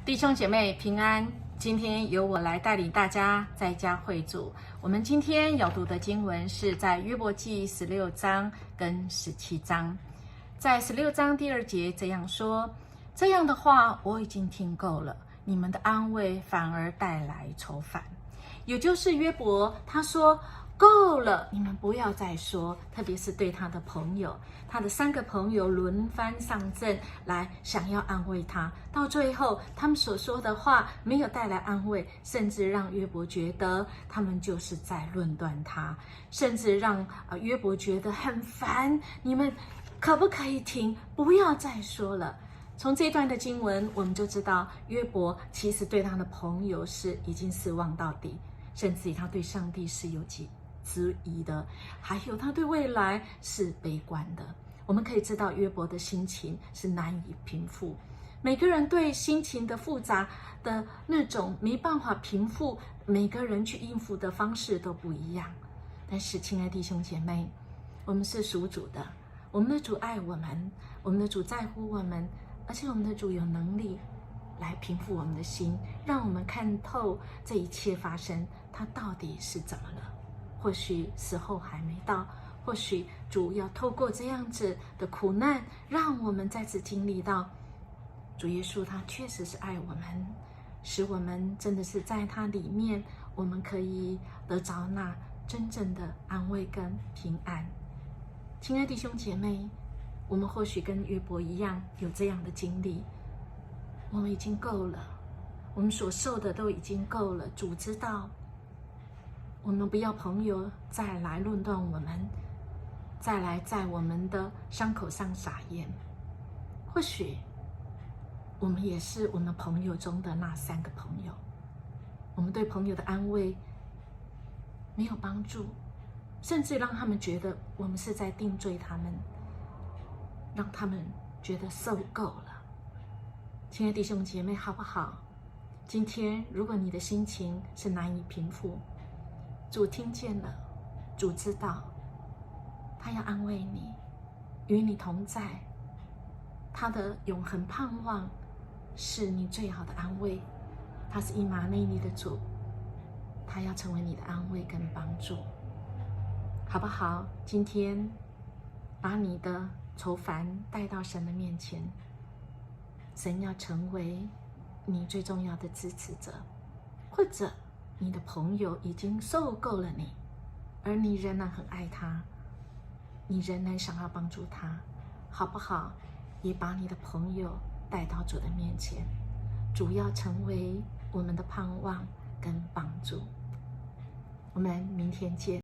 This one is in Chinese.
弟兄姐妹平安，今天由我来带领大家在家会主。我们今天要读的经文是在约伯记16章跟17章。在16章第2节这样说：这样的话我已经听够了，你们的安慰反而带来愁烦。也就是约伯他说够了，你们不要再说，特别是对他的朋友，他的3个朋友轮番上阵来想要安慰他，到最后他们所说的话没有带来安慰，甚至让约伯觉得他们就是在论断他，甚至让约伯觉得很烦，你们可不可以停，不要再说了。从这段的经文我们就知道，约伯其实对他的朋友是已经失望到底，甚至于他对上帝是有质疑的，还有他对未来是悲观的。我们可以知道约伯的心情是难以平复，每个人对心情的复杂的那种没办法平复，每个人去应付的方式都不一样。但是亲爱的弟兄姐妹，我们是属主的，我们的主爱我们，我们的主在乎我们，而且我们的主有能力来平复我们的心，让我们看透这一切发生它到底是怎么了。或许时候还没到，或许主要透过这样子的苦难，让我们再次经历到主耶稣他确实是爱我们，使我们真的是在他里面，我们可以得着那真正的安慰跟平安。亲爱的弟兄姐妹，我们或许跟约伯一样有这样的经历，我们已经够了，我们所受的都已经够了，主知道。我们不要朋友再来论断我们，再来在我们的伤口上撒盐。或许我们也是我们朋友中的那3个朋友，我们对朋友的安慰没有帮助，甚至让他们觉得我们是在定罪他们，让他们觉得受够了。亲爱的弟兄姐妹，好不好？今天如果你的心情是难以平复，主听见了，主知道，他要安慰你，与你同在，他的永恒盼望是你最好的安慰，他是以马内利的主，他要成为你的安慰跟帮助，好不好？今天把你的愁烦带到神的面前，神要成为你最重要的支持者，或者你的朋友已经受够了你，而你仍然很爱他，你仍然想要帮助他，好不好？也把你的朋友带到主的面前，主要成为我们的盼望跟帮助。我们明天见。